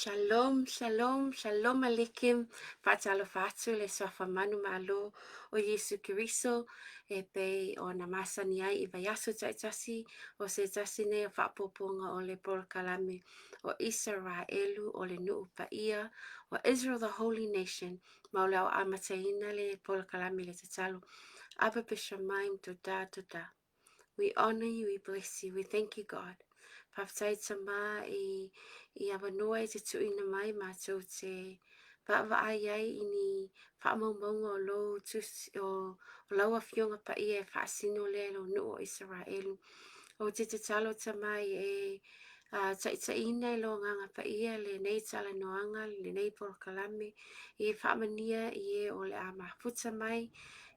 Shalom, shalom, shalom aleichem. 𝚌𝚙𝚙𝚎𝚘𝚡 le soafa manu malo o Yesu Kiriso e pe o na masani ai I vayaso taitasi o se tasi ne whapoponga o le polokalame o Israelu o le nuu paia o Israel the Holy Nation ma o le au amateina le polokalame le tatalo. Abba B'Shamayim toda. We honor you, we bless you, we thank you, God. 𝚌𝚙𝚙𝚎 I awanoa te tuina mai mātou te whaai ai ini whaamaunga o lo o laua fionga pa ia e whaasino le lo no o Israelu. O te talo tamai e taitaina lo nganga pa ia le nei tala noanga le nei polokalame I whaamania I o le a mafuta mai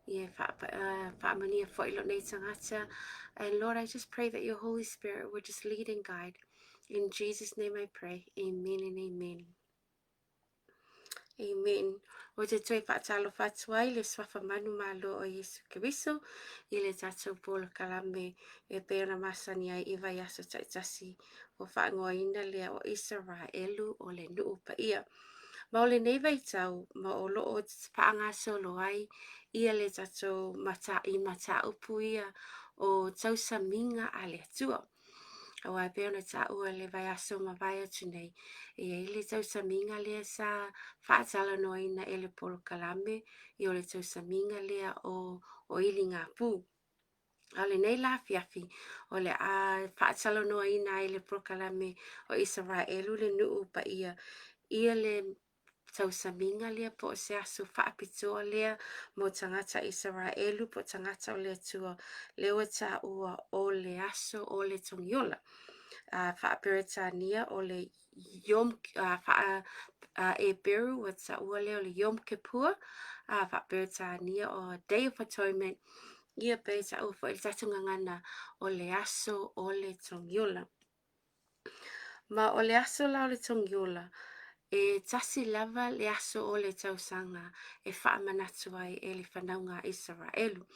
I whaamania fo ilo nei tangata. And Lord, I just pray that your Holy Spirit would just lead and guide. In Jesus' name I pray. Amen and amen. Amen. O te toi whaatalo whatuai le swafa manu malo o Yesu Kiriso I le tatou polo kalame e pēra masani ai I vai aso taitasi o whaangoina lea o Israelu o le nuu pa ia. Ma o le nei vai tau, ma o loo paanga solo ai, ia le tatou mata upu ia o tau saminga a le atua. O ai pēr na ta ua le vai aso ma vai atu nei. Ia I le tau saminga lea sa whaatala noina e le polo kalame, I o le tau saminga lea o ili ngā pū. A le nei la fiafi o le a whaatala noina e le polo kalame o Israelu le nuu pa ia. Ia le tau saminga lea po o se aso whaapitoa lea mo tangata Israelu po tangata o le tua lewa ta ua o le aso o le TOGIOLA. Whaaperetania o le YOM e beru wa ta ua leo le YOM KIPPUR. Whaaperetania o Day of Atonement. Ia pe ta ua fo il tatunga ngana o le aso o le TOGIOLA. Ma o le aso la o le TOGIOLA. E tasi lava le aso o le tausanga e whaamanatu ai e le whanaunga Israelu.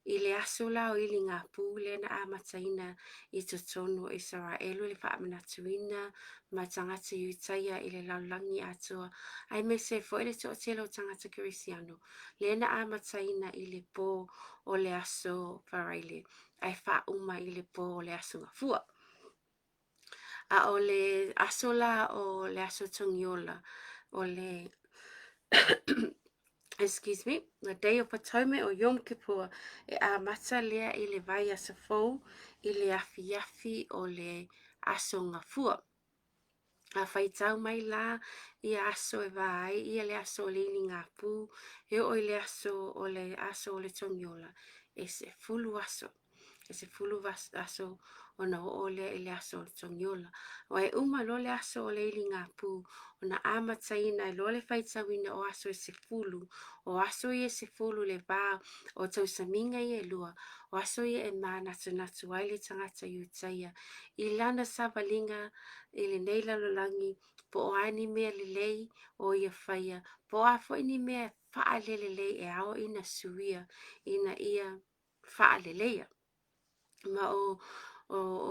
I le aso la o ili ngā pū le na amataina I totonu o Israelu le whaamanatuina ma tangata iutaia I le laulangi atua. Ai me se fo ele to telo tangata Kirisiano. Le na amataina I le pō o le aso wharaile. Ai whauma I le pō o le aso ngafua. A o le aso la o le aso TOGIOLA o le excuse me, the Day of Atonement o Yom Kippur e a mata lea I le vai aso fou I le afi o le aso ngafua. A whaitau mai la I aso e vai I le aso o le ili ngā pū e o le aso o le TOGIOLA e se fulu aso. E se fulu aso o na o le I le aso o le TOGIOLA. O e uma lo le aso o le ili ngā pū o na amataina lo le whaitawina o aso e se fulu. O aso I e se fulu le vā o tau saminga I e lua. O aso I e natu ai le tangata iutaia. I lana savalinga I le nei lalolangi po o ani mea le lei o ia whaia. Po a fo ini mea wha le lei e ao ina suia ina ia wha le leia. Ma o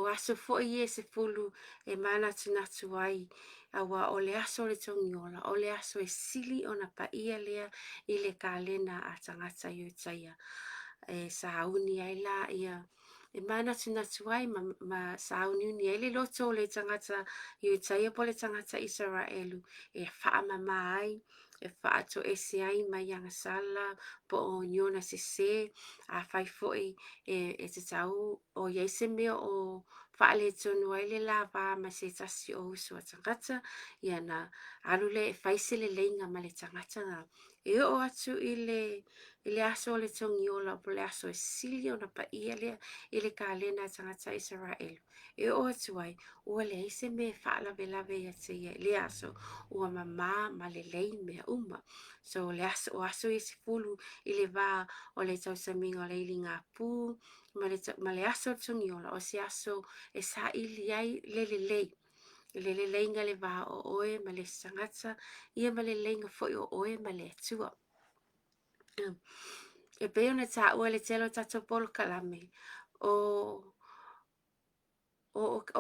aso fo I se fulu e natu ai awa o le aso le TOGIOLA o le aso e sili o na pa ia lea I le kalena a tangata iutaia e sauni ai la ia e natu ai ma sauni uni ai le loto le tangata iutaia po le tangata Israelu e whaamama ai e whaato ese ai mai anga sala po o niona se a whai foi e te tau o yeise mea o whaale tonu ai le lava ma se tasi o usu a tangata ia na alule e whaise le leinga ma le tangata nga e o atu i le aso o le tongi ola po le aso e sili o na pa ia i le ka lena tangata Israel e o atu ai ua le eise me whaala lave ia te ia le aso ua mama ma le lei mea uma so le aso o aso i se fulu i le va o le tau saminga o le ili ngā pū ma le aso tongi ola o se aso e sa ili ai le lei le leinga le va o oe ma le sangata ia ma le leinga foi o oe ma le atua e pe ona ta ua le telo tato polo kalame o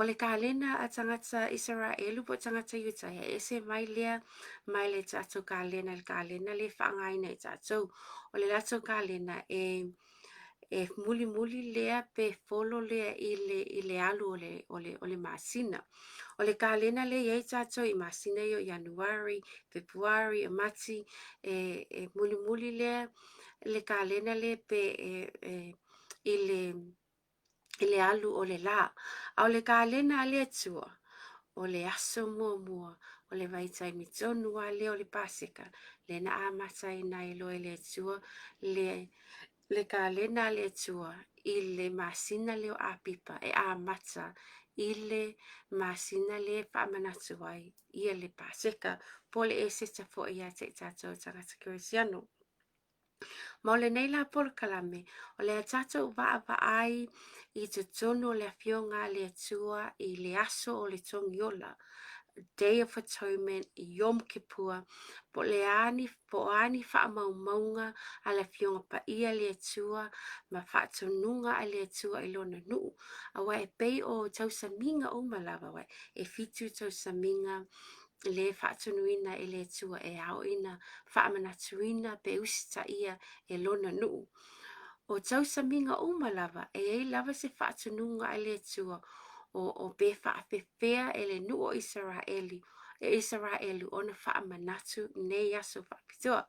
le kalena a tangata Israelu po tangata Iutaia e se mai lea mai le tato kalena le whaangaina i tato o le lato kalena e muli lea pe folo lea i le alu o le masina o le kalena le iei tato i masina yo Januari, Februari, Mati e muli lea le kalena le pe i le alu o le la au le kalena le atua o le aso mua o le vaitai mitonu a le o le paseka le na amatai na ilo le atua le kalena le atua i le masina leo a pipa e a mata i le masina le whaamanatu ai ia le paseka po le e se tafo ia te tatou tangata kirisiano ma o le nei la polo kalame o le tatou va ai i te tonu o le afionga le atua i le aso o le tongiola Day of Atonement YOM KIPPUR po ani whaamaumaunga a le fionga pa ia le atua ma whaatonunga a le atua i lona nuu a wai e pei o tausaminga o malawa wai e fitu tausaminga le whaatonuina e le atua e au ina whaamanatuina pe usita ia e lona nuu o tausaminga o malawa e ei lava se whaatonunga a le atua o be whaafewhea e le nu o Israeli ona whaamanatu nei aso whaapitoa.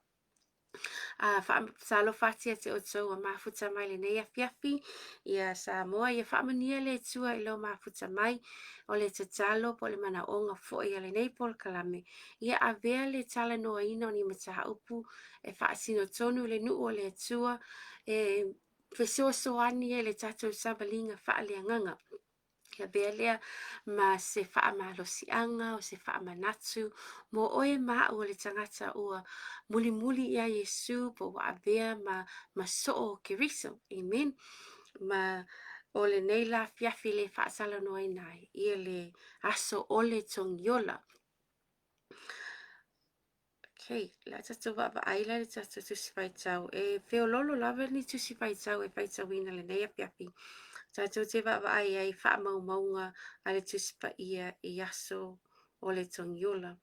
Salo fatia te o tau a mafuta mai le nei afiafi ia Samoa ia whaamania le tua i leo mafuta mai o le tatalo po le mana onga fo ia le nei pol kalame ia avea le tala noa ina o ni mataha upu e whaasino tonu le nu o le tua e fesoa soani e le tatou sabalinga whaaleanganga. Ia belea ma se whaamalosianga o se whaamanatu mo oe maa ua le tangata ua muli ia Yesu po waavea ma soo kiriso. Amen. Ma o le nei la fiafi le whaasala noai nai ia le aso ole tongiola. Okay, la tatu wapa aila le tatu tusi whaitau e whiololo lava ni tusi whaitau e whaitauina le nei a fiafi. Tatou te wawa ai whaamaumaunga a le tusipa ia i aso o le tongiola.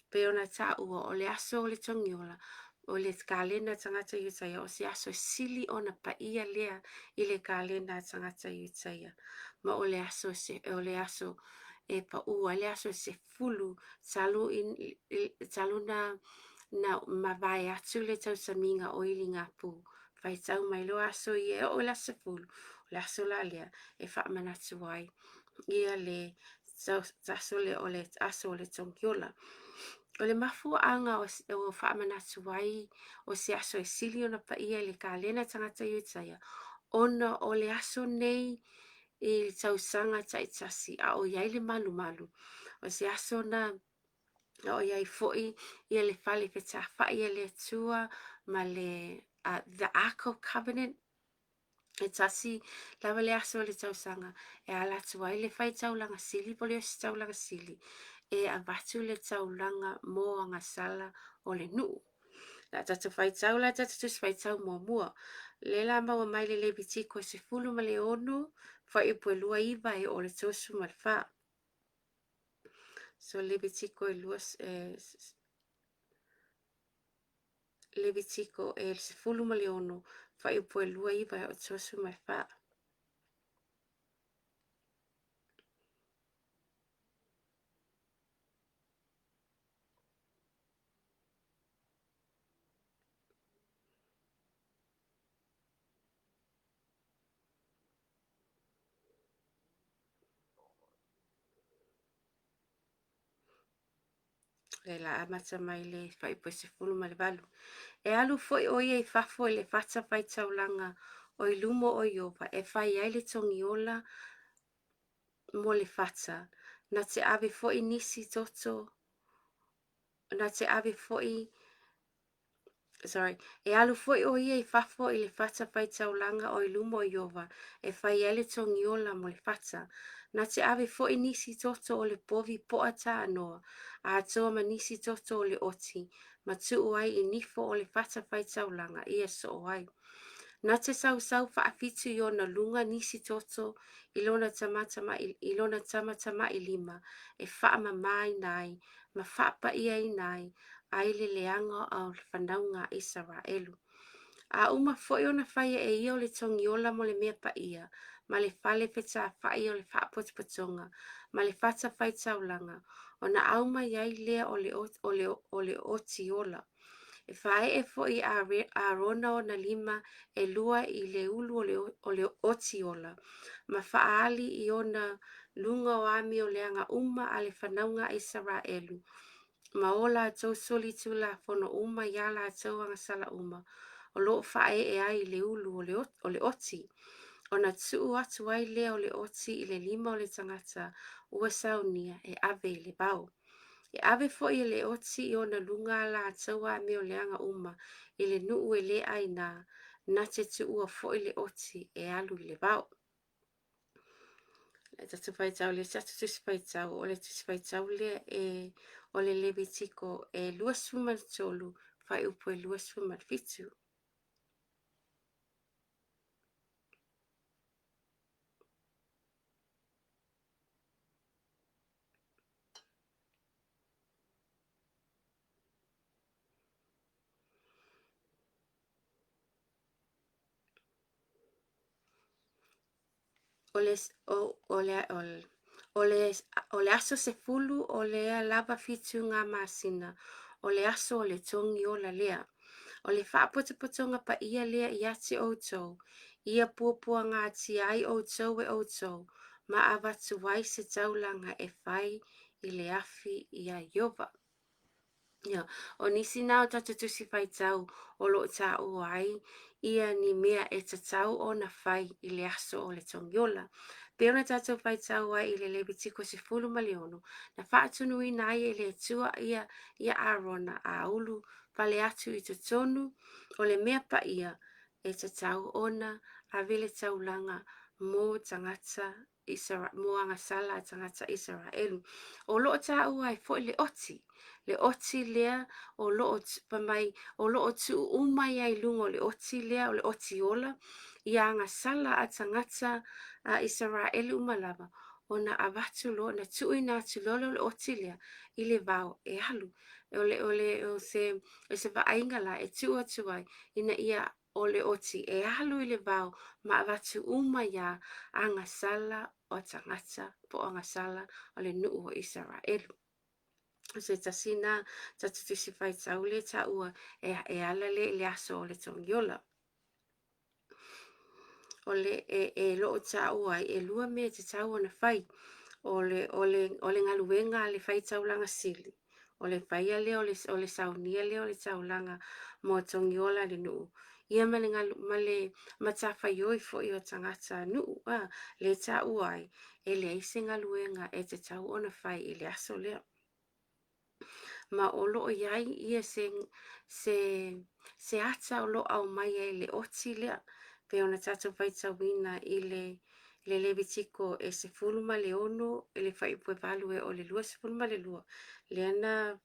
Pe ona ta ua o le aso o le tongiola o le kalena tangata Iutaia o se aso sili ona pa ia lea i le kalena tangata Iutaia. Ma o le aso e pa ua le aso se fulu talu na mawai atu le tausaminga o ili ngā pū. Whaitau mai lo aso i o la se fulu. Le aso la lea e whaamanatu ai ia le aso le tongiola. O le mafuanga o whaamanatu ai o se aso e sili ona pa ia le kalena tangata Iutaia. Ona o le aso nei i tausanga taitasi a o iai le malu. O se aso na o iai foi ia le fale fetafa ia le tua ma le the Ark of Covenant e tasi lava le aso le tausanga e ala tua i le fai taulanga sili po le osi taulanga sili e avatu le taulanga mo anga sala o le nuu. La tatu fai tau la tatu tus fai tau mua. Le la maua mai le Levitiko se fulu ma le ono fai ipu e lua iwa e o le tosu ma le faa. So Levitiko e lua Levitiko e se fulu ma le ono fai ipu e lua iwa e o le tosu ma le faa. E la amata mai le whaipoe se fulu ma le walu. E alu foi o ia I fafo I le whata whai taulanga o I lumo o Iopa e whai ai le tongiola mo le whata. Na te ave foi nisi toto, na te ave foi e alu foi o ia I fafo I le whata whai taulanga o I lumo o Iopa e whai ai le tongiola mo le whata. Na te ave foi nisi toto o le povi poata anoa, a atoa ma nisi toto o le oti, ma tuu ai I nifo o le whata whai taulanga, ia so o ai. Na te sau whaafitu I ona lunga nisi toto ilona tamata mai lima, e whaama mai nai, ma whaapa ia I nai, ai le leanga au le whanaunga Israelu. A uma foi ona whaia e ia o le tongiola mo le mea pa ia, ma le whale peta whai o le whaapotapatonga, ma le whata whai taulanga, ona auma iai lea o le otiola. E whae e foi a rona o na lima e lua I le ulu o le otiola, ma whaali I ona lunga o ami o leanga uma a le whanaunga Israelu. Ma ola tau soli tula fono uma yala tau anga sala uma. O loo whae e ai le ulu o le oti. O na tuu atu ai lea o le oti I le lima o le tangata ua saunia e ave I le bau. E ave fo I le oti I ona lunga la tau a me o leanga uma I le nuu e le aina na te tua fo I le oti e alu I le bau. Le tatu pai tau le tatu tusi pai tau o le tusi pai tau le o le Levitiko e luasuma tolu fai upo e luasuma fitu. O le aso se fulu o lea lava fitu ngā masina, o le aso o le tongi o la lea. O le whaapotapotonga pa ia lea I ati outou, ia puapua ngā ti ai outou e outou, ma awatu wai se taulanga e whai I le afi I a Iowa. O nisi nao tatu tusi whai tau o lo ta o ai, ia ni mea e ta tau o na whai I le aso o le tongiola. Pe ona tātou whai tau ai I le Levitiko se fulu maliono, na whaatunu I nai e le tua ia Arona a ulu pale atu I tonu o le mea pa ia e ta tau ona a vele taulanga mo tangata mo anga sala tangata Israelu. O loo ta ua e fo le oti lea o loo pamai o loo tu umai ai lungo le oti lea o le oti ola I anga sala a tangata a Israelu malava ona avatu lo na tui na tu lolo le oti lea I le vau e halu o se vainga la e tu ai ina ia o le oti e halu I le vau ma avatu umai ya anga sala o tangata po anga sala o le nuu o Israelu. Se tasina tatu tisi whai tau le ta ua e ala le aso o le tongiola. O le loo ta ua e lua mea te tau ona whai o le ngaluenga le whai taulanga sili. O le whaia le o le saunia le o le taulanga mo tongiola le nuu. Ia male matawhai oi fo I o tangata nuu le ta ua e le aise ngaluenga e te tau ona whai I le aso lea. Ma o loo iai ia se ata o loo au mai e le oti lea. Pe ona tātou whai tauina I le Levitiko e se fulu ma le ono e le whaipue walu e o le lua se fulu ma le lua. Leana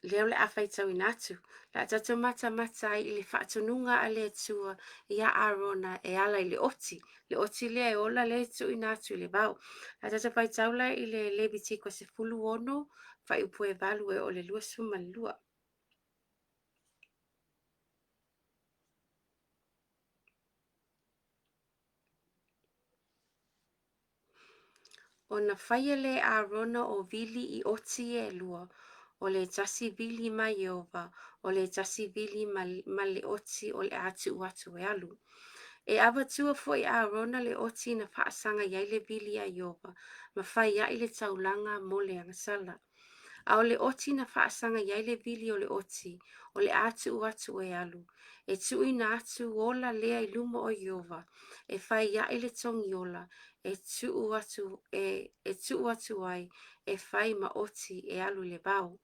leo le awhai tauina atu. La tātou mata ai I le whaatununga a le tua ia Arona e ala I le oti. Le oti lea e ola le tuina atu I le vau. La tātou whai taula I le Levitiko se fulu ono whaipue walu e o le lua se fulu ma le lua. Ona whaia le Arona o vili I oti e lua, o le tasi vili mai Iowa, o le tasi vili ma le oti o le atu watu e alu. E awatua fo I Arona le oti na whaasanga iai le vili a Iowa, ma whaia I le taulanga mo le angasala. A o le oti na whaasaga iai le vili o le oti, o le atu atu e alu. E tuuina atu ola lea I luma o Iova, e whai ia I le togiola, e tuu atu ai, e whai ma oti e alu le bau.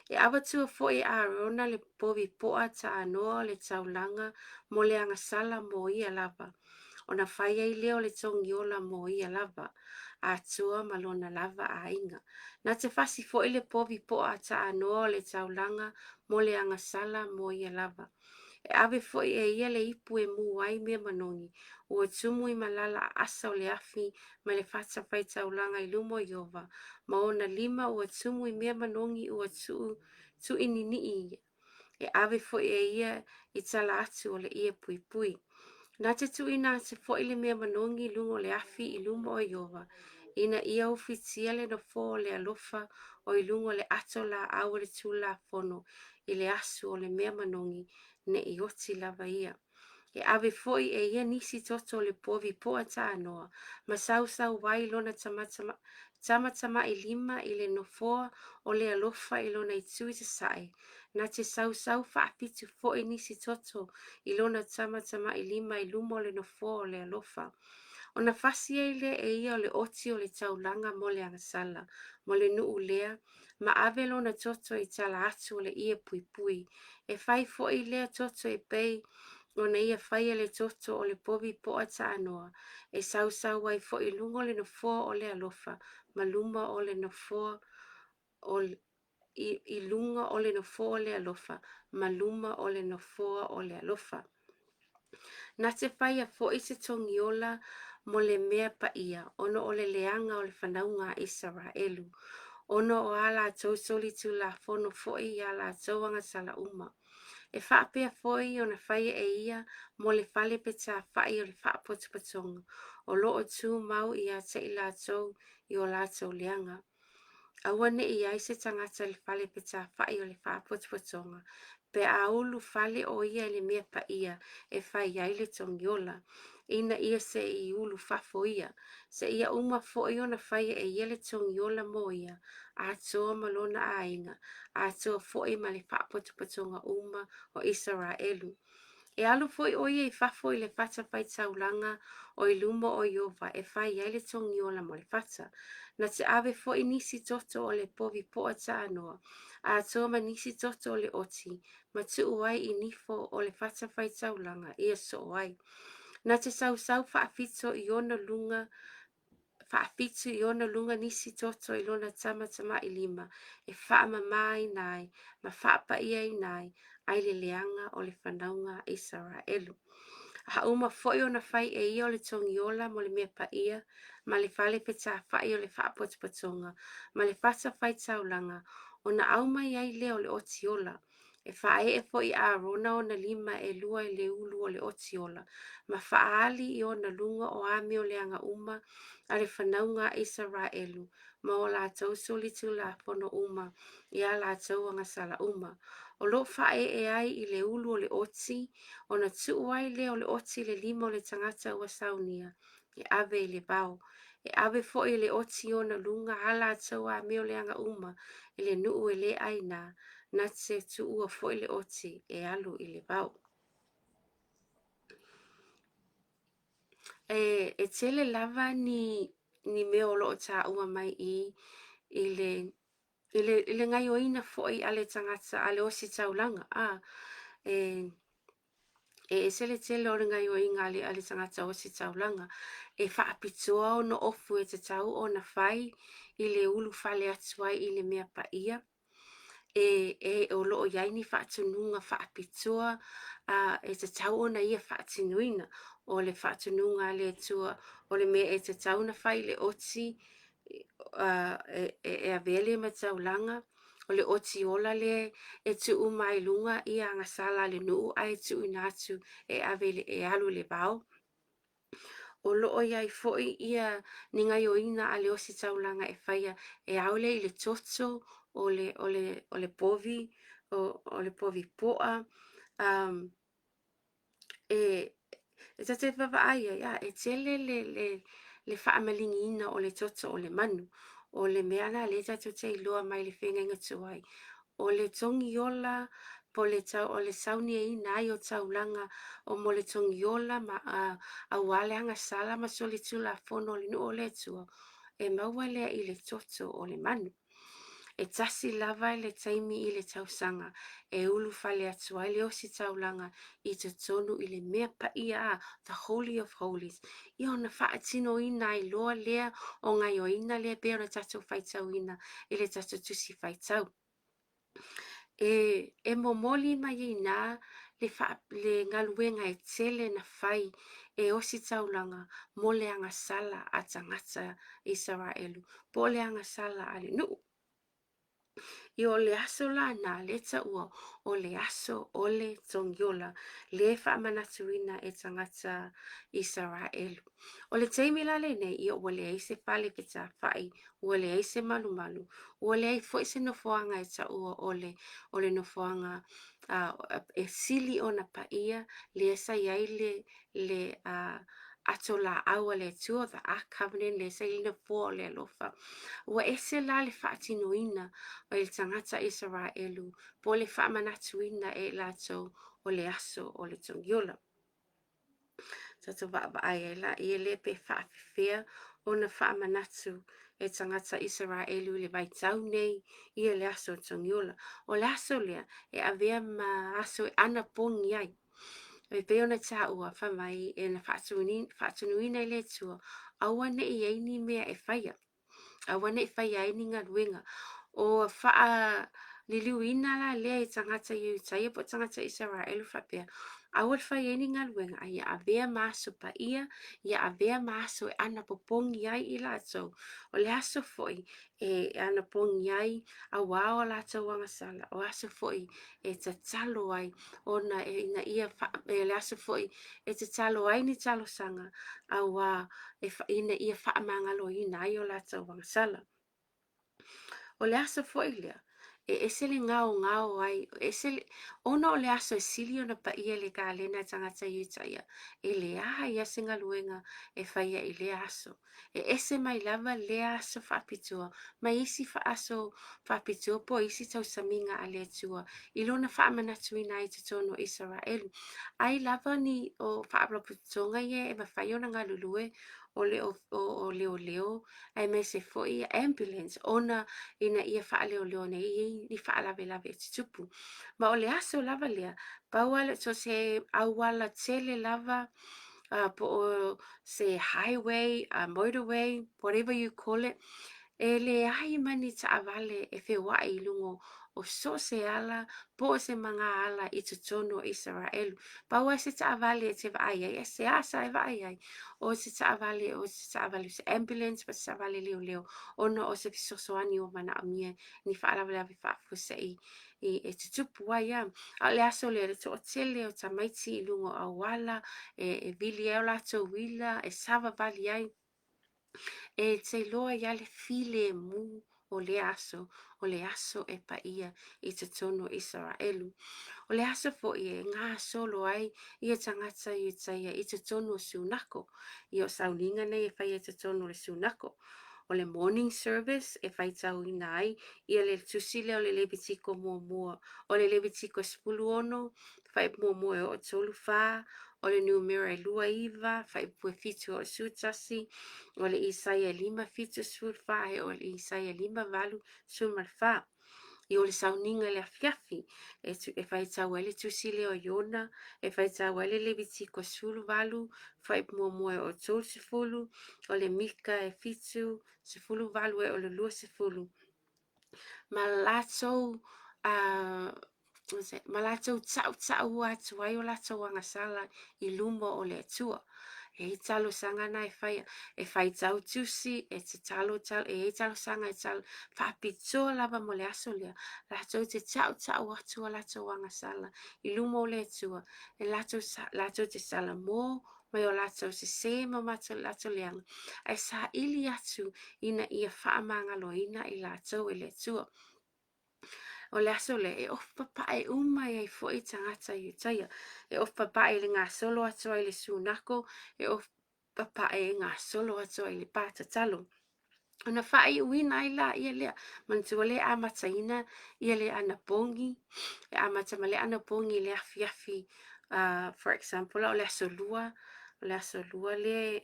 E awatua fo'i a rona le povi poa ta anoa le taulanga mo le angasala mo ia lava. Ona whai ai leo le togiola mo ia lava, a tua malona lava a inga. Na te whasi fo'i le povi poa ta anoa le taulanga mo le angasala mo ia lava. E awe fo'i e ia le ipu e mu ai mea manongi, ua tumu I malala a asa o le afi ma le whata whai taulanga I lumo Iova, ma ona lima ua tumu I mea manongi ua tu inini e awe fo'i e ia I tala atu o le ia pui pui. Na te tuina atu fo'i le mea manongi lungo le afi I lumo o Iova, ina ia ufitia le no fo le alofa o I lungo le ato la au le tula fono I le asu o le mea manongi ne I oti lava ia. E awe fo'i e ia nisi toto le povi poa ta anoa, ma sau wai lona tama I lima I le nofoa o le alofa I lona I tui te sae. Na te sau whaapitu fo'i nisi toto I lona tama I lima I luma o le nofoa o le alofa. Ona fasi e le e ia o le oti o le taulanga mo le angasala, mo le nuu lea, ma ave lona toto I tala atu o le ia pui pui. E fai fo'i lea toto e pei, ona ia whaia le toto o le povi poa ta anoa, e sau ai fo'i lungo le nofoa o le alofa, ma luma o le nofoa o le I lunga o le nofoa o le alofa, ma luma o le nofoa o le alofa. Na te whaia fo'i se togiola mo le mea pa ia, ono o le leanga o le whanaunga Israelu, ono o ala 𝚟𝚑𝚙𝚎 fo'i ala 𝚟𝚒𝚎 E whaapea fo'i o na whaia e ia mo le whale pe tā whai o le whaapotupatonga, o loo tū mau I a te ila tau I o lātou leanga. Awane I ai se tangata le whale pe tā whai o le whaapotupatonga, pe a ulu whale o ia le mea pa ia e whai ai le togiola. Ina ia se I ulu whafo ia, se ia uma fo'i o na whaia e ia le togiola mo ia, a toa malona a inga, a toa fo'i ma le whaapotupatonga uma o Israelu. E alu foi o ia I whafo I le whata whai taulanga o I luma o Iova e whai ai le togiola mo le whata. Na te awe foi nisi toto o le povi poa ta anoa, a toa ma nisi toto o le oti, ma tuu ai I nifo o le whata whai taulanga ia so ai. Na te sau whaafito I ona lunga, whaafitu I ona lunga nisi toto I lona tama I lima, e whaama mai nai, ma whaapa ia I nai, ai le leanga o le whanaunga Israelu. Ha uma foi ona whai e ia o le togiola mo le mea pa ia, ma le whale pe tā whai o le whaapotupatonga, ma le whata whai taulanga, ona au mai ai leo le otiola. E whae e foi a rona o na lima e lua I le ulu o le otiola, ma whaali I ona lunga o ame o le anga uma, a le whanaunga Israelu, ma o la 𝚟𝚙𝚎 uma, I a la 𝚟𝚒𝚙𝚢 uma. O lo whae e ai I le ulu o le oti, o na tuu ai leo le oti le lima o le tangata ua saunia, e ave I le bau. E ave fo'i le oti o na lunga hala tau a meo le anga uma, I le nuu e le aina, na te tu ua fo'i le oti e alu I le bau. E tele lava ni meo lo ta ua mai I le ngai o ina fo'i ale tangata ale osi taulanga. E sele tele o ngai o inga ale tangata osi taulanga. E whaapitoa o no ofu e te tau o na whai I le ulu whale atuai I le mea pa ia. E o loo yaini whaatununga whaapitoa e te tau o na ia whaatinuina o le whaatununga le tua o le mea e te tau na whai le oti e avele ma taulanga o le oti ola le e tu umai lunga I a ngasala le nuu ai tu inatu e avele e alu le bau. O loo iai fo'i ia ni ngai o ina ale osi taulanga e whaia e aule I le toto o le povi o le povi poa e te whawaaia e tele le whaamalingi ina o le toto o le manu o le mea na le tatou te iloa mai le whenga tuai. O le togiola po le tau o le sauni e ina ai o taulanga o mo le togiola ma a wale anga sala ma soli tula fono le nu o le tua e maua lea i le toto o le manu. E tasi lava le taimi i le tausanga e ulu fale atu ai le osi taulanga i te tonu i le mea pa ia the Holy of Holies. I ona whaatino ina i loa lea o ngai o ina lea pe ona tatou whaitau ina i le tatou tusi whaitau. E momoli mai ina le ngaluenga e tele na fai e osi taulanga mo le anga sala a tangata Israelu. Po le anga sala ale nuu. I o le aso la na le taua o le aso o le togiola le whaamanatuina e tangata Israelu. O le teimi la le nei i o le eise pale ke ta whai, o le eise malu malu, o le ei fo ise nofoanga e taua o le nofoanga e sili o na paia le esa iai le ato la aua le tua, the Ark Covenant, le esa ina fo le alofa. Ua ese la le whaatinoina o le tangata Israelu po le whaamanatuina e latou o le aso o le togiola. Tatou wa'ai e la i le pe whaafewhea o na whaamanatu e tangata Israelu le vaitau nei i le aso o togiola. O le aso lea e avea ma aso e ana pongi ai. E pe ona taua whamai e na whaatunuina i le tua aua ne i eini mea e whaia. Awana e whai ai ni ngā ruenga. O wha liliuina la lea i tangata i utaia po tangata Israelu whapea. Awa whai ai ni ngā ruenga a ia avea maaso pa ia avea maaso e ana popongi ai i latou. O le aso foi e ana pongi ai a wao latou wangasala. O aso foi e te talo ai ona e ina ia e le aso foi e te talo ai ni talo sanga a wā e ina ia whaamangalo ina ai o latou wangasala. O le aso foi lea, e ese le ngao ai, ona o le aso e sili ona pa ia le ka lena tangata i utaia, e le aha ia singa luenga e whaia i le aso. E ese mai lava le aso whapitua, mai isi aso whapitua po isi tau saminga a le tua, i lona whaamanatuina i te tono Israelu. Ai lava ni o whaaplaputonga ia e mawhaiona ngā lulue, o leo, ai me se foi ambulance, ona ina ia whaaleo leo nei i whaalawe lawe e tupu. Ma o le aso lava lea, pauala so se awala tele lava, po o se highway, motorway, whatever you call it, e le ai mani ta avale e whewai i lungo o so se ala, po se manga ala i te tono Israelu. Paua se ta avale e te vai ai, e se asa e vai ai, o se ta avale, se ambulance, pa se ta avale leo, ono o se fisosoani o mana amia, ni whaalawe whaafuse i e te tupu ai am. A le aso le to o tele o ta maiti i lungo a wala, e vili e o lato wila, e sava vali ai, e te loa ia le file mu o le aso e pa ia i te tono Israelu. O le aso fo i ngā solo ai i e tangata i taia i te tono siunako. I o sauninga nei e whai e te tono le siunako. O le morning service e whai tau i nai i le tusile o le lebitiko mua. O le lebitiko spulu ono, whai mua e o tolu wha, o le numera e lua iwa, whai pue fitu o sutasi, o le Isaia 5 fitu sulfa, o le Isaia 5 valu sulmarfa. I o le sauninga le afiafi, e whai tau ele tusile o Iona, e whai tau ele lebitiko sulu valu, whai mua e o tolu sifulu, o le Mika e fitu, sifulu valu e o le lua sifulu. Ma latou, ma latou tau atu ai o latou wangasala i lumo o le atua. E talo sanga na e whai tau tusi, e te talo, e talo sanga, e talo whapitoa lava mo le aso lea. Latou te tau atu o latou wangasala i lumo o le atua. E latou te sala mō, mai o latou se ma latou leanga. E sa ili atu ina ia whaamangalo ina i latou e le atua. O le aso le e of papae umai ai fo i tangata i utaia. E of papae le ngā solo atu ai le sunako, e of papae ngā solo atu ai le pātatalo. Ona whai uina ai la ia lea. Mantua le a mataina ia le ana pongi. E a matama le ana pongi le afi. For example, o le asolua. O le asolua le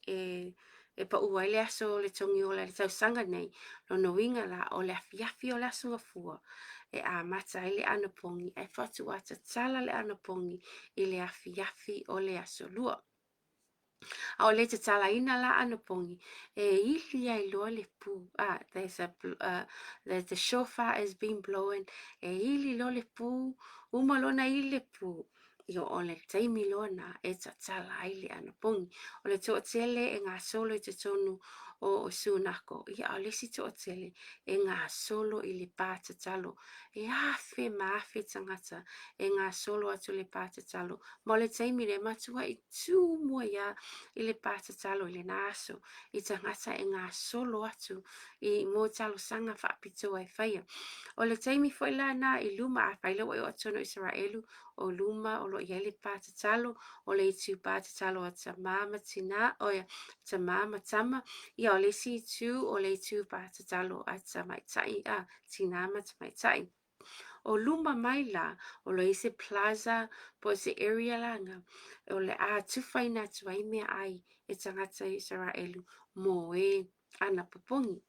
e pa ua le aso le tongi o le tausanga nei. Lono inga la o le afi o le aso ngafua. E a mata ai le ana pongi. E whatu ata tala le ana pongi i le afi o le asolua. A o le te talaina la ana pongi. E ili ai loa le pu. The shofar has been blowing. E ili lo le pu. Uma lona ili le pu. Io o le taimi lona e ta tala ai le ana pongi. O le toa tele e ngā solo i te tonu o sunako. Ia o le si toa tele e ngā solo i le pāta talo. E afe ma afe tangata e ngā solo atu le pāta talo. Ma o le taimi le matua i tū mua ia i le pāta talo i le nāso. I tangata e ngā solo atu i mō talo sanga whaapito ai whaia. O le taimi foi la na i luma a whaila o atono Israelu o luma o lo iele pāta talo o le itu pāta talo a tamama tama ia o le si tu o le itu pāta talo a tamaitai tinama tamaitai. O luma mai la o lo ise plaza po se area langa o le a tufaina tuai mea ai e tangata Israelu mo e ana popongi.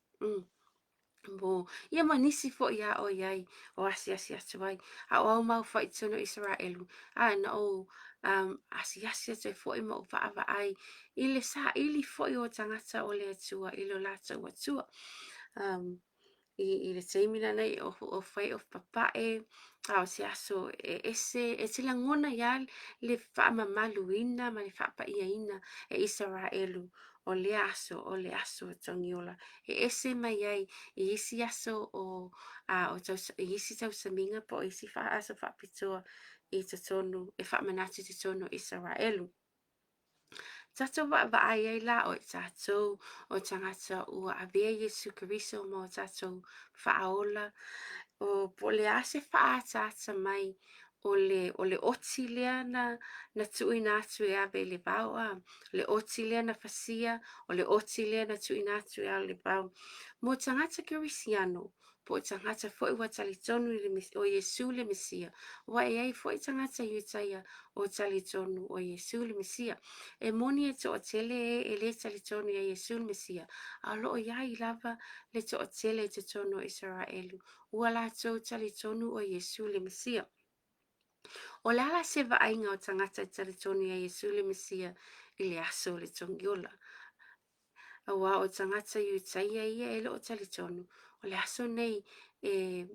Mo ia manisi fo ia o iai o asi atu ai a o mau fo i tono Israelu na o asi atu fo i mau va ai i le sa ili fo i o tangata o le atua i lo lata o atua i le teimina nei o fai o papae o se aso e tila ngona ia le wha mamaluina ma le wha pa ina e Israelu o le aso tongiola e ese mai ai i isi aso o isi tausaminga po isi wha aso wha pitoa i te tonu e wha manatu te tonu Israelu. Tato wa ai la o tato o tangata ua avea Yesu Keriso mo tato whaola o po le ase wha tata mai o le oti lea na tui natu e ave le bau le oti lea na fasia o le oti lea na tui natu e le bau mo tangata Kerisiano po tangata fo i wa talitonu o Yesu le Mesia wa e ai fo i tangata yuitaia o talitonu o Yesu le Mesia e moni e to tele e le talitonu e Yesu le Mesia a lo o iai lava le to tele te tonu Israelu ua la tau talitonu o Yesu le Mesia. O le ala se vaainga o tangata talitonu e Yesu le Mesia i le aso le tongiola. A wa o tangata yuitaia ia e lo o talitonu o le aso nei e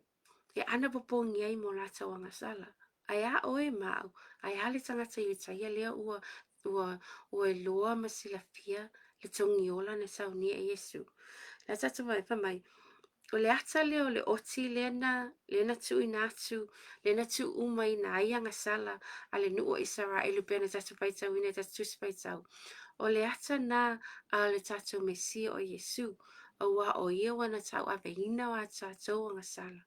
ana popongi ai mo la tau angasala. Ai a oe mau, ai ale tangata yuitaia lea ua loa masilafia le tongiola na sauni e Yesu. La tatu mai o le ata leo le oti lena tui natu, lena tu umai na ianga sala ale nuo Israelu pena tatu paitau ina tatu paitau. O le ata na le tatu Mesia o Yesu, wa o ia wana tau aveina wa tatu anga sala.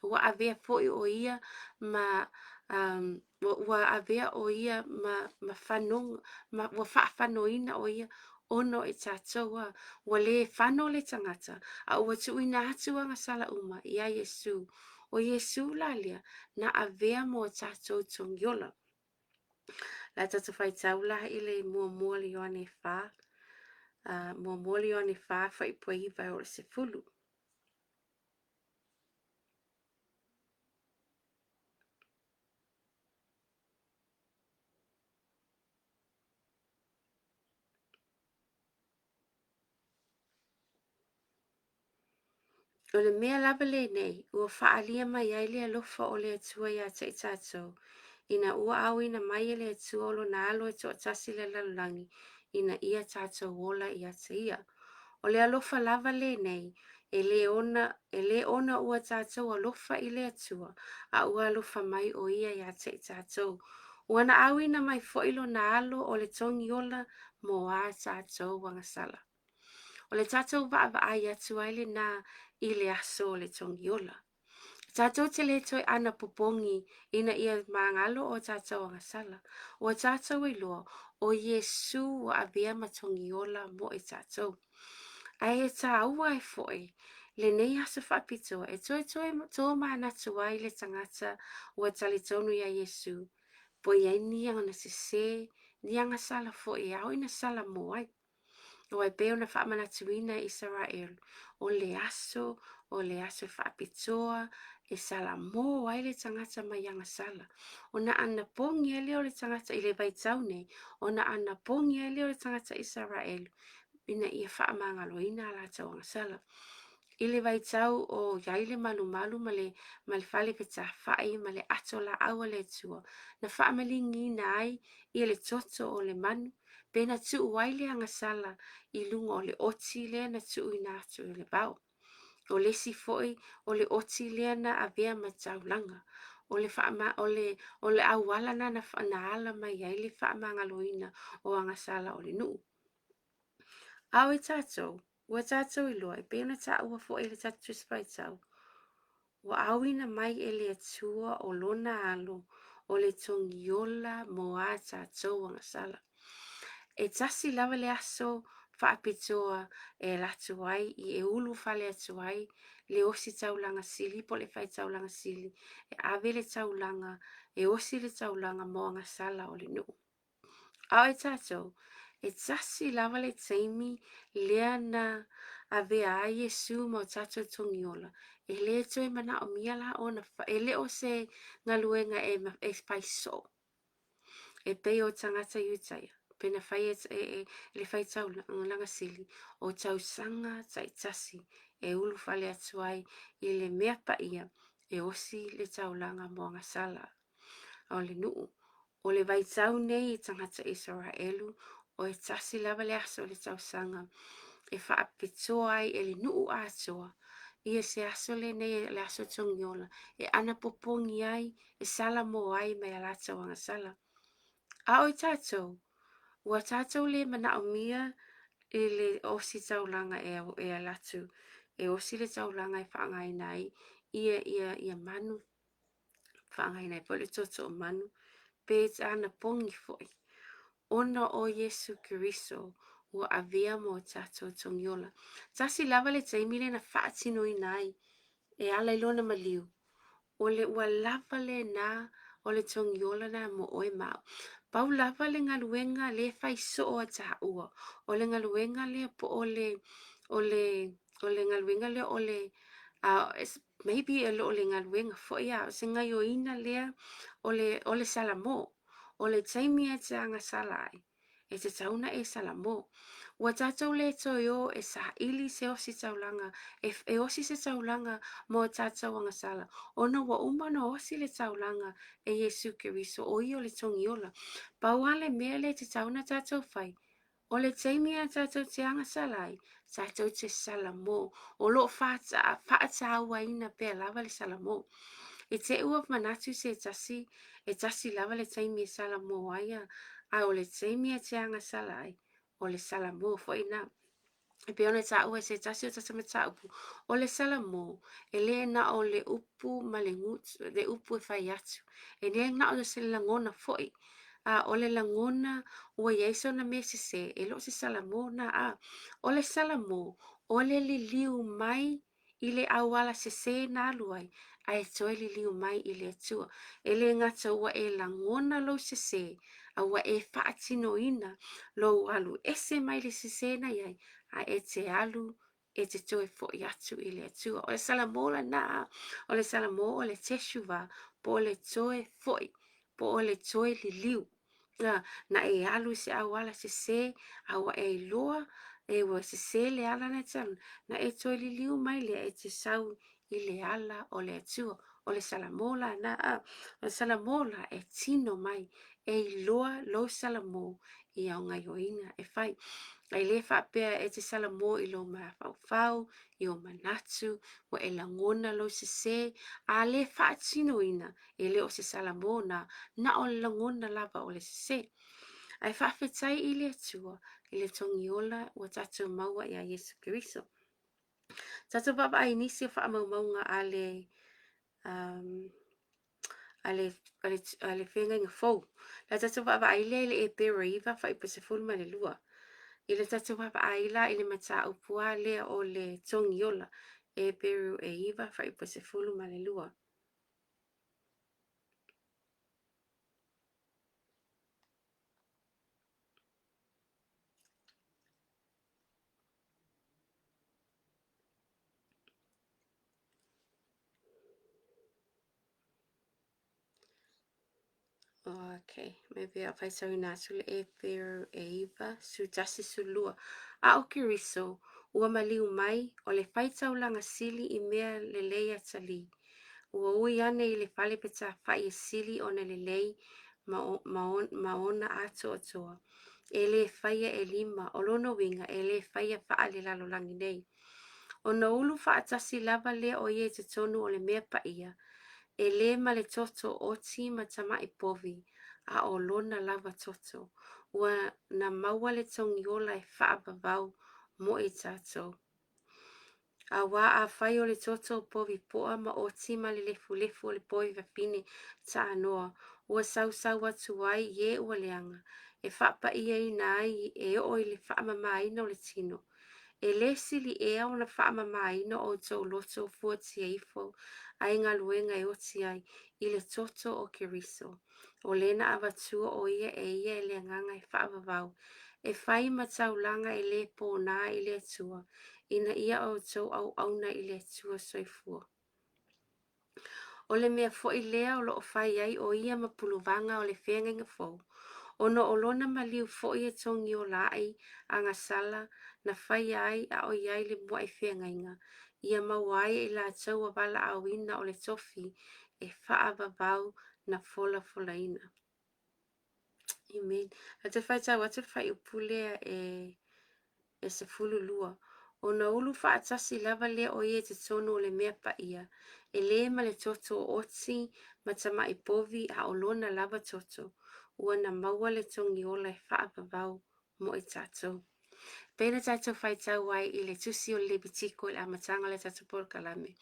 Wa avea foi o ia ma wa avea o ia ma whanong, wa whaafanoina o ia ono e tātou wa le whano le tangata a ua tui nā atu anga sala uma ia Yesu o Yesu la lea na avea mo tātou tongiola la tātou whai taula i le mua le yoane wha mua le yoane wha whai pui vai o le se fulu. O le mea lava le nei, ua whaalia mai ai le alofa o le atua ia te tātou. Ina ua au ina mai le atua o lo na alo e toa tasi le lalangi, ina ia tātou wola ia te ia. O le alofa lava le nei, e le ona ua tātou alofa i le atua, a ua alofa mai o ia ia te tātou. Ua na au ina mai fo ilo na alo o le tongi ola mo a tātou wangasala. O le tātou wa ai atu aile na i le aso o le tongiola. Tātou te le toi ana popongi ina ia mangalo o tātou angasala. O tātou i loa o Yesu o avea ma tongiola mo e tātou. Ai e tāua e fo'i, le nei aso whaapitoa, e toi tō mānatu ai le tangata ua tali tonu ia Yesu, po iai nianga na se nianga sala fo'i, au ina sala mo ai. O ai peo na whaamanatuina Israel, o le aso whaapitoa, e sala mo ai le tangata mai anga sala. O na ana pongi ele o le tangata i le baitau nei, o na ana pongi ele o le tangata Israel, ina ia whaamangaloina ala tau anga sala. I le waitau o yaile malu ma le whale peta whai ma le ato la awa le tua. Na whaamalingi na ai i le toto o le manu. Pena tu waile anga sala i lunga o le oti lea na tu ina atu i le bau. O le si foi o le oti lea na avea ma taulanga. O le awala na ala mai ai le whaamangaloina o anga sala o le nuu. Au e tātou, ua tātou I loa, e pēna tā ua fo e le tātou spai tau. Ua awina mai e le atua o lona alo, o le togiola mo a tātou anga sala. E tasi lawa le aso, whaapitoa e latu ai, I e ulu whale atu ai, le osi taulanga sili, po le whai taulanga sili, e ave le taulanga, e osi le taulanga mo anga sala o le nuu. Au e tātou, e tasi lava le teimi lea na avea a Yesu mo tātou tongiola. E le toi mana o miala o na e le o se ngaluenga e paiso. E pei o tangata iutaia. Pena whai le whai tau langa sili. O tau sanga tai tasi. E ulu whale atuai I le mea pa ia. E osi le tau langa moanga sala. O le nuu. O le vaitau nei I tangata Israelu, o e tasi lava le aso le tau sanga, e whaapitoa ai e le nuu atoa, Ia se aso le nei le aso tongiola, e ana popongi ai, e sala mo ai mai ala tau anga sala. A o I tātou, ua tātou le mana o mia, e le osi taulanga e alatu, e osi le taulanga e whaangai nai, ia manu, whaangai nai, po le toto o manu, Pēc ana pongi foi. Ona o Yesu Keriso ua avea mo tātou tongiola. Tasi lava le taimile na whaatino I nai. E ala ilona maliu. O le ua lava le na o le tongiola na mo oe mau. Pau lava le ngaluenga le fai so o ta ua. O le ngaluenga le po o le ngaluenga le o le maybe a lo le ngaluenga fo ia se ngai o ina lea o le salamo o le taimi e te anga salai e te tauna e salamo ua tātou le toyo e sa ili se osi taulanga e osi se taulanga mo tātou anga sala ona ua umana osi le taulanga e Yesu Keriso o I o le tongiola pauale mea le te tauna tātou fai o le taimi a tātou te anga salai tātou te salamo o lo whaata ina pēr lava le salamo. E te ua manatu se e tasi lava le taimi e salamo aia, a o le taimi e te anga salai, o le salamo fo ina. E pe ona ta ua se tasi o tasama ta upu, o le salamo, e le na o le upu ma le ngutu, le upu e whai atu. E le na o le se langona foi, o le langona ua Yesu na mese se e lo se salamo na o le salamo o le liliu mai I le awala se na aluai a e toi liliu mai I le atua e le ngata ua e langona lo se a ua e whaatino ina lo alu ese mai le se na iai a e te alu e te toi fo I atu I le atua o le salamo la na o le salamo o le teshuva po le toi foi po o le toi liliu na e alu se awala se awa e loa e wa se le ala na tau na e toi liliu mai le e te sau I le ala o le atua o le salamola na o le salamola e tino mai e loa lo salamo I au ngai oina e fai ai le whapea e te salamo I lo maa fau I o manatu wa e langona lo se a le whaatino ina e le o se salamo na o langona lava o le se ai whawhetai I le atua I le tongiola wa tātou maua I a Yesu Keriso. Tātou papa ai nisi wha maunga ale whenga inga fau. La tātou papa ai le e pera iwa wha I pasifulu ma le lua. I le tatou papaaila i le mataupua lea o le togiola e peru e iwa faipesefulu ma le lua. Okay, maybe a faisau na sule e peru e iwa su tasi su lua. A o kiriso, ua maliu mai o le faitaulanga sili I mea le leia tali. Ua ui ane I le fale peta fai e sili o ne le lei ma ona ato atoa. E le faia e lima o lono winga e le faia faa le lalolangi nei. O na ulu faa tasi lava le o ye te tonu o le mea paia. E le ma le toto o ti ma tama I povi a o lona lava toto. Ua na maua le tongiola e faa babau mo e tatou. A wā a whai o le toto povi poa ma o ti ma le lefu lefu o le povi vapine ta anoa. Ua sau atu ai ye ua leanga. E whapa ia I nai e o I le whaamama ina o le tino. E le sili e au na whaamama ina o tau loto fuati e ifo. Ai ngā luenga e oti ai I le toto o keriso. O lena avatua o ia e le nganga e whaavavau. E whai matau langa e le pōna I le atua. Ina ia o tau au auna I le atua soifua. O le mea fo I lea o lo o whai ai o ia mapuluvanga o le whenga fau. Ono o lona maliu fo I e tongi o lai a ngā sala na whai ai a o iai le mua I whenga. Ia mawai I la tau a wala awina o le tofi e whaavavau na fola ina. Amen. A te whai tau atu whai upulea e se fulu lua. O na ulu whaatasi lava le o ye te tono o le mea pa ia. E le ma le toto o oti ma tama I povi a o lona lava toto. Ua na maua le tongi ola e whaapavau mo I tatou. Pena tatou whai tau wai I le tusi o le bitiko le amatanga le tatou por kalame.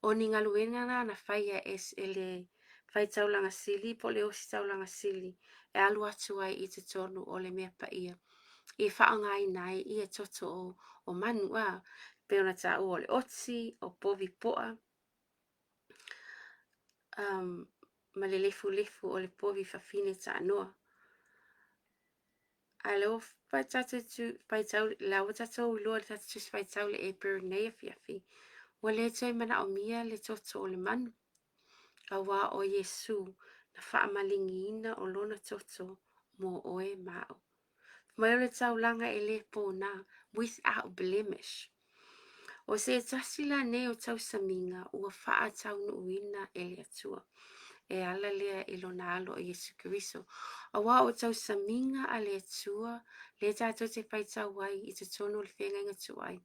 O ni ngaluena na whai e le whai tau langa sili po le osi tau langa sili. E alu atu ai I te tono o le mea pa ia. I whaangai nai I e toto o manua. Peona ta o le oti, o povi poa. Ma le lefu o le povi fafine ta anoa. A leo whai tau, lau tatou loa le tatou whai tau le e peru nei a fiafi. Wa le toi mana o mia le toto o le manu. A wā o Yesu na whaamalingi ina o lona toto mo oe mao. Mai o le tau langa e le pōna without blemish. O se tasila ne o tau saminga ua wha tau nuuina e le atua. E ala lea I lona alo o Yesu Keriso. A wā o tau saminga a le atua, le tato te whai tau wai I te tono le whenga inga tuai.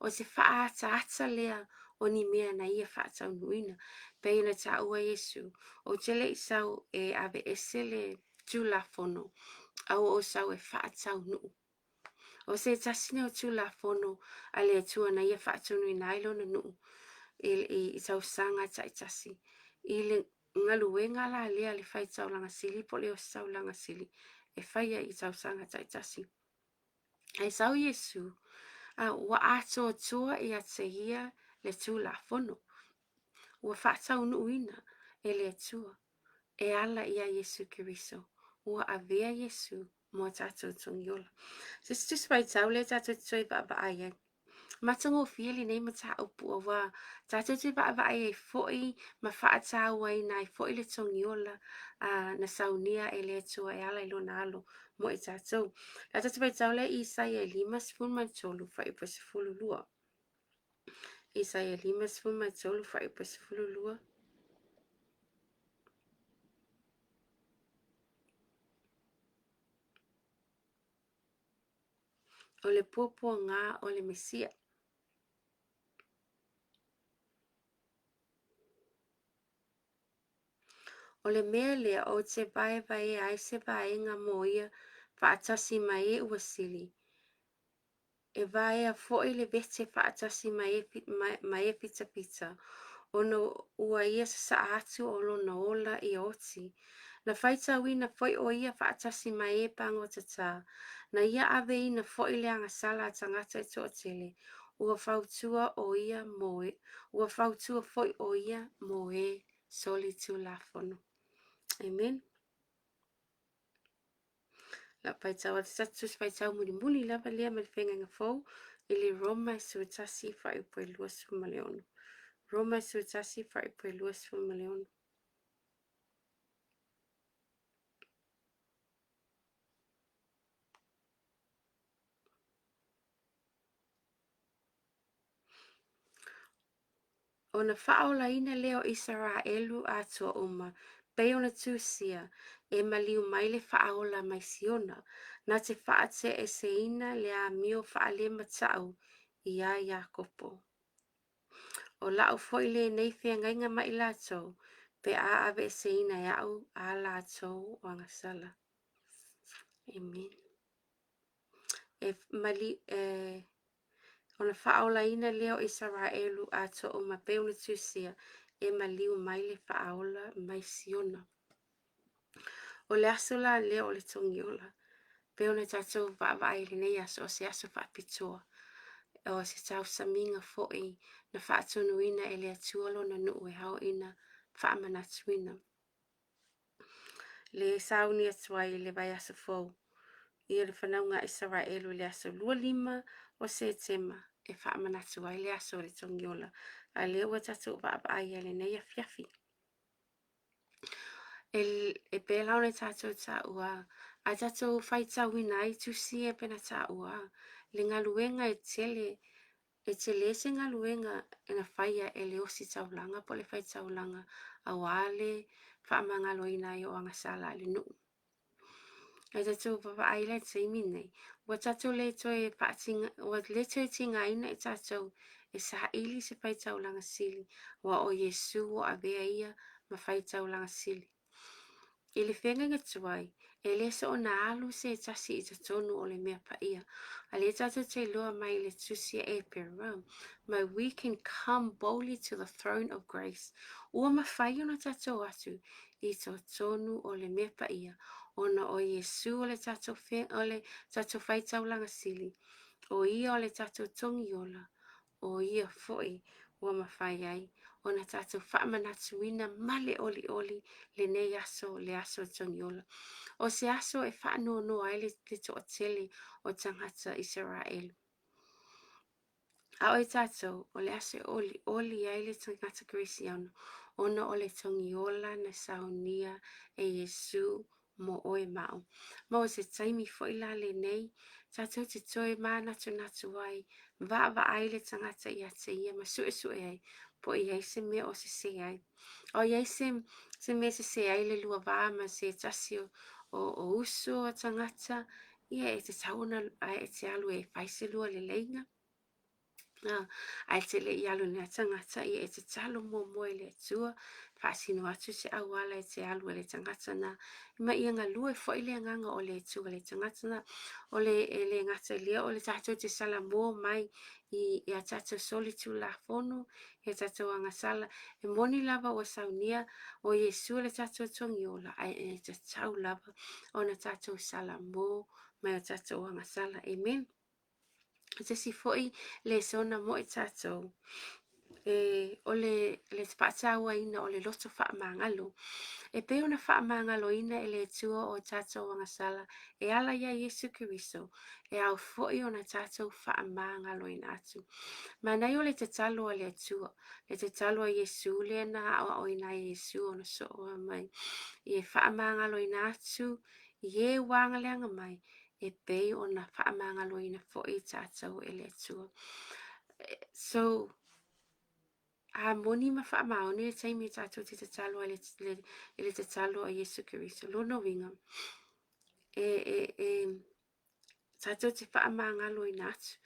O se wha ata lea o ni mea na ia wha tau nuuina. Peina ta ua Yesu. O te le isau e ave ese le tulafono. Au o sau e wha tau nuu. O se tasine o tulafono a le atua na ia wha tau nui nailo na nuu. I tau sanga tai tasi. I le ngaluenga la lea le whai tau langa sili po le o sau langa sili. E whaia I tau sanga tai tasi. Ai sau Yesu. Wa ato toa I atehia le tulafono. Ua wha tau nuuina e le atua. E ala ia Yesu Keriso. Ua avea Yesu mo tatou tongiola. Just wai tau le tatou toi ba ai. Matango fieli nei mata upu o wa. Tatou toi ba ai e foi ma wha tau ai nai foi le tongiola na saunia e le atua e ala I lona alo mo I tatou. La tatou wai tau le Isaia 5:3 wha I pasifulu lua. Isaia 5:3 wha I pasifulu lua. O le popo ngā o le Mesia. O le mea lea o te vai ai se vai ngā moia whaatasi mai e ua sili. E vai a foi le vete whaatasi mai e pita. Ono ua ia sa atu o lona ola I oti. Na whaitauina foi o ia whaatasi mai e pango tata. Na ia ave ina foi leanga sala tangata e toa tele. Ua whautua o ia moe. Ua whautua foi o ia moe soli tu la fono. Amen. La paitau at satus paitau muli muli lava lea malfenga ngafou. Ili Roma suitasi fa ipoe luas maleonu. Roma suitasi fa ipoe luas maleonu. Ona whaolaina leo Israelu atua uma, pei ona tusia, e maliu mai le whaola mai siona, na te whaate e seina le a mio whaale matau i a Iakopo. O lau foi le nei whia ngainga mai lato, pe a ave e seina e au a lato o angasala. Amen. E mali, ona whaolaina leo Israelu atua uma, pei ona tusia, e maliu mai le whaola mai siona. O le aso la leo o le tongiola. Pe ona tatou vaavai le nei aso o se aso whaapitoa. O se tau saminga fo'i na whaatunuina e le atuolo na nuu e hao ina whaamanatuina. Le sauni atuai le vai aso fou. Ia le whanaunga Israelu le aso 25 o September e whaamanatuai le aso o le tongiola. A leo tatou vaavai le nei a fiafi. E pēlau le tātou tā ua, a tātou whai tauina ai tu si e pena tā ua, le ngaluenga e tele se ngaluenga e na whaia e le osi taulanga, po le whai taulanga a wale, whaamangaloina i o angasala le nuu. E tātou papa aile te imine, wa tātou le toi pātinga, wa le toi tinga ina e tātou e sa ili se whai taulanga sili, wa o Yesu o avea ia ma whai taulanga sili. I le whenga ngatuai, e le so o na alu se tasi I te tonu o le mea pa ia. A le tata te loa mai le tusia e pera. My we can come boldly to the throne of grace. Ua mawhai ona tatou atu I te tonu o le mea pa ia. Ona o Yesu o le tatou whenga, o le tatou whaitaulanga sili. O ia o le tatou tongiola. O ia foi ua mawhai ai. Ona tatou whaamanatuina male oli oli le nei aso le aso tongiola. O se aso e whaanono ai le toa tele o tangata Israelu. A o tatou o le aso oli oli ai le tangata Grisiano. Ona o le tongiola na saunia e Yesu mo oe mau. Ma o se taimi foila le nei, tatou te toe maa natu natu ai, va ai le tangata I ate ia ma sue ai. Po iai se mea o se se ai. O iai se mea se ai le lua waa ma se tasio o uso o tangata. Ia e te tauna e te alu e whaise lua le leinga. Ai te le I alu nea tangata ia e te talo mo moe le tua. Whaasino atu se awala e te alu e le tangata na. Ima ia ngā lua e fwoi le nganga o le tua le tangata na. O le ngata lea o le tatou te sala mō mai I a tatou soli tu la fono. I a tatou angasala. E moni lava o saunia o Yesu le tatou tongiola. Ai e te tau lava o na tatou sala mō mai o tatou angasala. Amen. Te si foi le sona mo e tatou. O le whaataua ina o le loto whaamangalo. E pe ona whaamangalo ina e le tua o tatou angasala. E ala ia Yesu Kiriso. E au foi ona tatou whaamangalo ina atu. Manai o le te talo o le tua. Le te talo o Yesu le na o ina Yesu ona so o mai. I e whaamangalo ina atu. I e wangaleanga mai. E pei ona whaamangalo ina foi tatou e le tua. So, a moni ma whaamaoni e taimi tatou te talo e le te talo o Yesu Kiriso. Lono winga. Tatou te whaamangalo ina atu.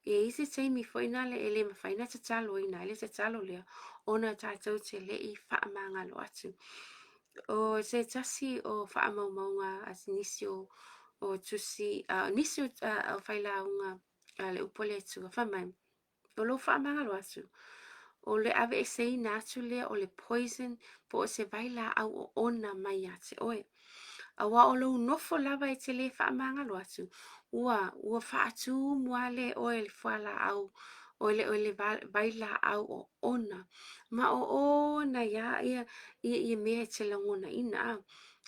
E isi taimi foi na le ele ma whaina te talo ina. Ele te talo lea. Ona tatou te le I whaamangalo atu. O se tasi o whaamaumaunga as nisio o tusi, nisio o whailaunga le upole atu. Whamai. O lo whaamangalo atu. o le ave e seina atu lea o le poison po o se vaila au o ona mai a te oe. A wa o lou nofo lava e te le whaamangalo atu. Ua whaatu mua le oe le whala au o le vaila au o ona. Ma o ona ia mea te langona ina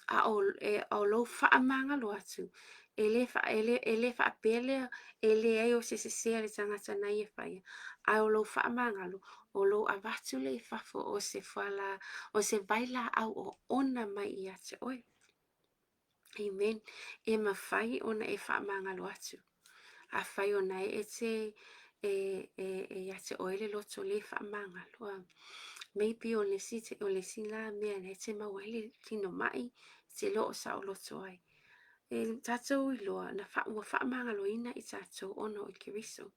a o lou whaamangalo atu. E le whaapele e le ai o se le tangata na ia whaia. A o lou whaamangalo o lou avatu le whafo o se whala o se vaila au o ona mai ia te oe. Amen. E mawhai ona e whaamangalo atu. A whai ona e te ia te oele loto le whaamangalo. Maybe o le sila mea ne te mawali tino mai te loo sa o loto ai. E tatou I loa na whaamangalo ina I tatou ono I kiriso.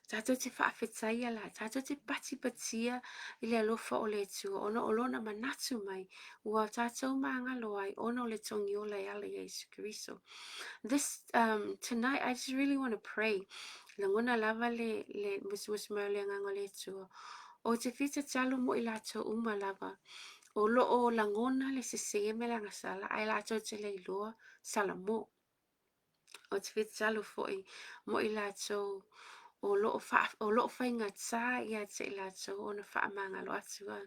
Tatou te 𝚜𝚑𝚙𝚎𝚘𝚑 tatou te patipatia I le alofa o le tua ono o lona manatu mai ua tatou maangalo ai ono o le togiola I ala Iesu Keriso. This tonight I just really want to pray. Langona lava le musmusmau le ngango le tua. O te fita talo mo I latou uma lava. O loo langona le sesea me langa sala ai latou te le iloa sala mo. O te fita talo foi mo I latou o loo whainga tā ia te latou o na whaamangalo atua.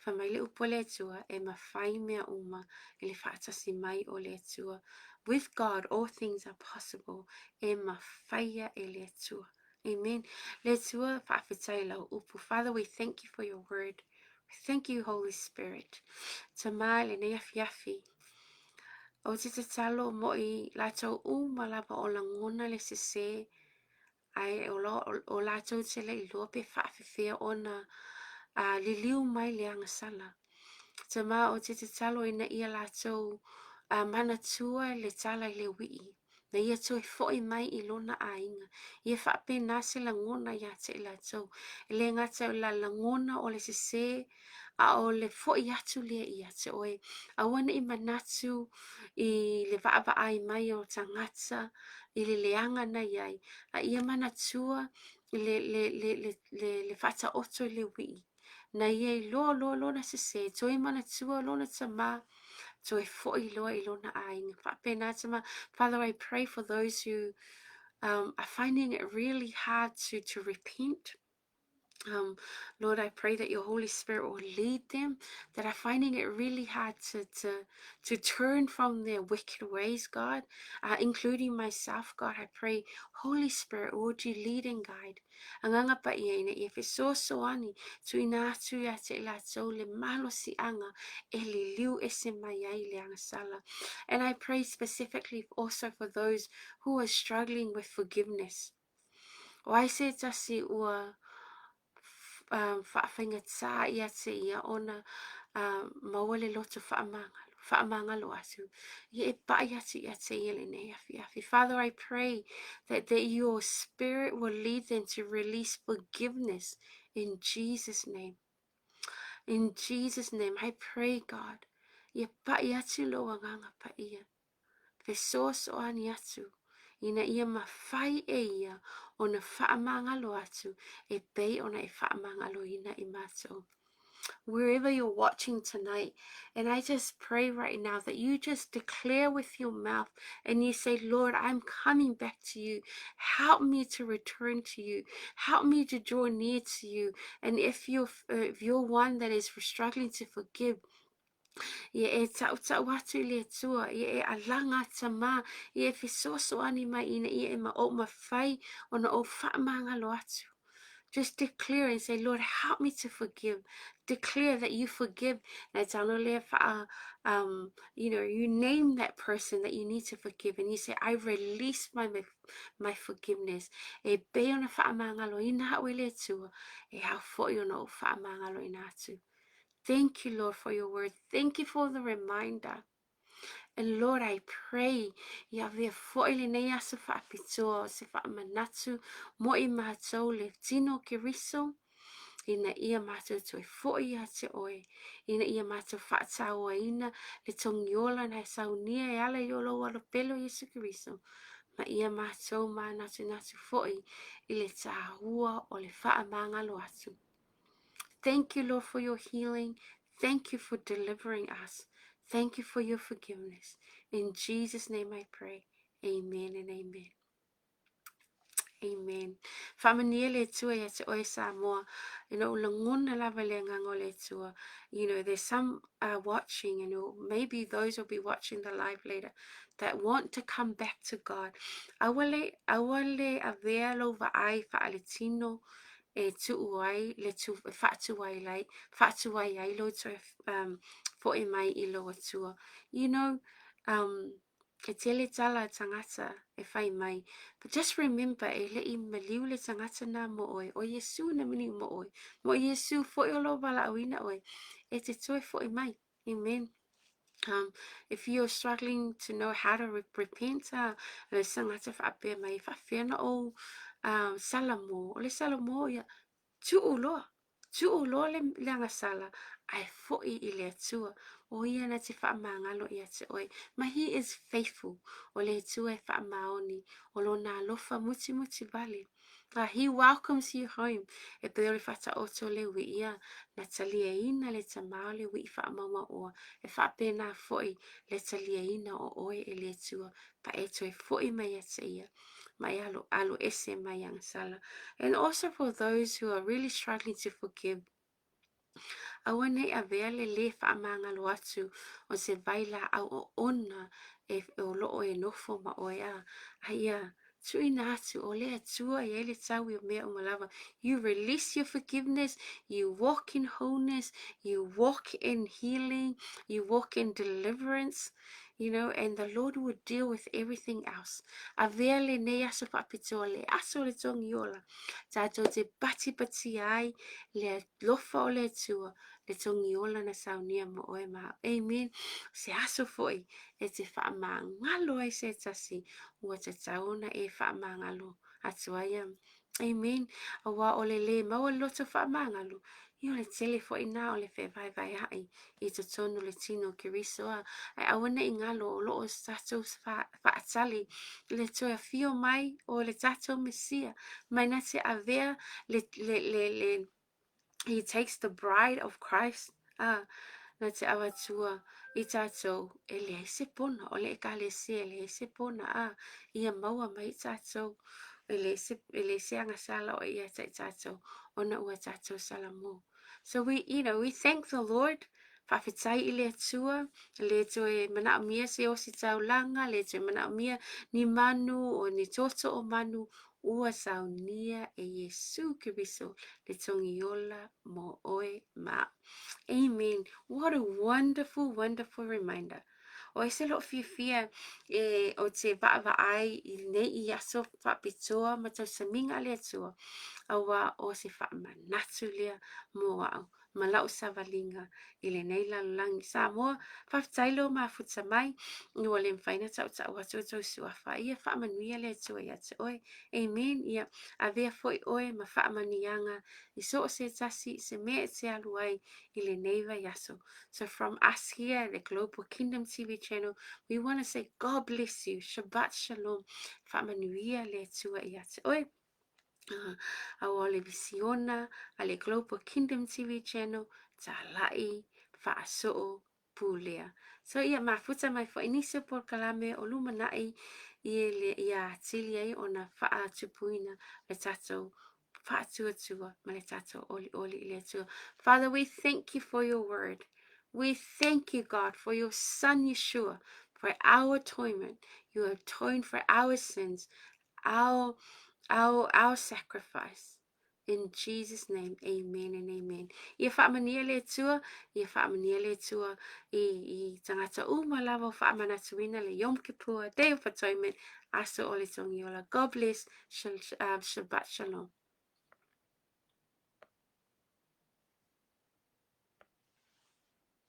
Whamai le upole atua e mawhai mea uma I le whaatasi mai o le atua. With God all things are possible. E mawhaia e le atua. Amen. Le atua whaafetai lau upu. Father, we thank you for your word. Thank you, Holy Spirit. Tamai le ne afiafi. O te talo mo I latou malapa o langona le sese. Ai o latou te le iloa pe whaafewhia ona liliu mai le angasala. Te mā o te talo ina ia latou manatua le tala I le wii. Na ia toi foi mai I lona ainga. Ia whaapena se langona ia te latou. Le ngata la langona o le sese a o le foi atu lea ia te oe. A wana I manatu I le vaava ai mai o tangata I le leanga na iai. A ia manatua le whata oto le wii. Na ia I lo na sese. Toi manatua lo na tama. Toi foi loa I lona ainga. Whaapena tama. Father, I pray for those who are finding it really hard to repent. Lord, I pray that your Holy Spirit will lead them, that are finding it really hard to turn from their wicked ways, God, including myself, God. I pray, Holy Spirit, would you lead and guide? Anganga pa iena, if it's so ani, tu inatu ya te la le malo si anga, eli liu ese mayai le angasala. And I pray specifically also for those who are struggling with forgiveness. O ai se tasi ua 𝚜𝚑𝚙𝚢𝚑𝚡 ia te ia ona mawale loto whaamangalo atu. Ia e pai atu ia te ia le nei afi. Father, I pray that your spirit will lead them to release forgiveness in Jesus' name. In Jesus' name, I pray, God. Ia pai atu lo anganga pa ia. Fesoso ani atu. Ina ia mawhai e ia o na whaamangalo atu e bei ona e whaamangalo ina I mato. Wherever you're watching tonight, and I just pray right now that you just declare with your mouth and you say, Lord, I'm coming back to you. Help me to return to you. Help me to draw near to you. And if you're one that is struggling to forgive, Ia e tau atu le tua, ia e alanga tama, ia e fisoso ani mai ina, ia e ma o mawhai o na o whaamangalo atu. Just declare and say, Lord, help me to forgive. Declare that you forgive. You name that person that you need to forgive. And you say, I release my forgiveness. E be ona whaamangalo ina hawe le tua, e hau foi ona o whaamangalo ina atu. Thank you, Lord, for your word. Thank you for the reminder. And Lord, I pray, ia vea foile nei asa whaapitoa, se whaamanatu, mo I mātou le tino ki riso, ina ia mātou toi fo'i a te oe, ina ia mātou whaataua ina, le tongiola na saunia e ala I olo wala pelo Yesu ki riso. Ma ia mātou natu fo'i I le tāhua o le whaamangalo atu. Thank you, Lord, for your healing. Thank you for delivering us. Thank you for your forgiveness. In Jesus' name I pray. Amen and amen. Amen. Whamania le tua ia te oe Samoa. You know, langona lava le ngango le tua. You know, there's some watching, you know, maybe those will be watching the live later that want to come back to God. Awale avea lo va ai fa'aletino e tu ai le tu fa'atu ai lai fa'atu ai lo to for in my ilo tua. You know, ke tele tala tangata e whai mai. But just remember e le I maliu le tangata na mo oi. O Yesu na mini mo oi. Mo Yesu fo I lo wala awina oi. E te toi fo I mai. Amen. If you're struggling to know how to repent, le sangata whapea mai whawhena o salamo. O le salamo ia tu'uloa le langa sala. Ai fo'i I le atua. O ia na te whaamangalo ia te oi. Ma he is faithful. O le atua e whaamaoni. O lo na alofa muti vale. He welcomes you home. E pe ori whata oto le wi ia. Na talia ina le tamao le wi whaamama oa. E whapena fo'i le talia ina o oe e le atua. Pa e toi fo'i mai ata ia. Mai alo ese mai ang sala. And also for those who are really struggling to forgive. Awane avea le whaamangalo atu o se vaila au o ona e o loo e nofo ma oea. Aia, tuina atu o le atua e ele tau I o mea o malava. You release your forgiveness, you walk in wholeness, you walk in healing, you walk in deliverance. You know, and the Lord will deal with everything else. Avea le ne aso papitoa le aso le tongiola. Tato te pati ai le lofa o le tua. Le tongiola na saunia mo oe ma. Amen. Se aso foi e te whaamangalo ai se tasi. Ua te taona e whaamangalo atuaya. Amen. Awa ole le maua loto whaamangalo. I ole tele foi na ole fe vai ai. I te tonu le tino ki risoa. Ai awane I ngalo o loo stato whaatali. Le toa fio mai o le tato mesia. Mai na te avea le He takes the bride of Christ. Na te awatua I tātou e le se pona o le kale se le se pona ia maua mai tātou e le se anga sala o ia tātou ona ua tātou salamo. So we thank the Lord. Whawhitai I le atua, le toe mana mia se o si taulanga, le toe mana mia ni manu o ni toto o manu, ua saunia e Yesu Kiriso, le tongiola mo oe ma. Amen. What a wonderful, wonderful reminder. O ese lo fia o te va ai I nei I aso whapitoa ma tau saminga le atua. Awa o se whaamanatu lea mo au. Malau savalinga I le nei lalangi sa moa whaftailo ma futa mai I wale mwhaina tau watu tau suafa ia whaamanuia le atua ia te oe. Amen. Ia a vea foi oe ma whaamanianga I so o se tasi se mea te aluai I le neiva yaso. So from us here, the Global Kingdom TV channel, we want to say God bless you. Shabbat Shalom. Whaamanuia le atua ia te oe. Awale visiona ale Global Kingdom TV channel talai fa'aso'o pulea. So ia mafuta mai fo inisa por kalame o lumanai ia tili ai ona fa'atupuina le tatou fa'atuatua ma le tatou oli le atua. Father, we thank you for your word. We thank you, God, for your son Yeshua, for our atonement. You atoned for our sins, our sacrifice. In Jesus' name, amen and amen. Ia whaamania le tua, I tangata umalawa whaamanatuina le YOM KIPPUR, Day of Atonement, ASO OLE TOGIOLA. God bless, Shabbat Shalom.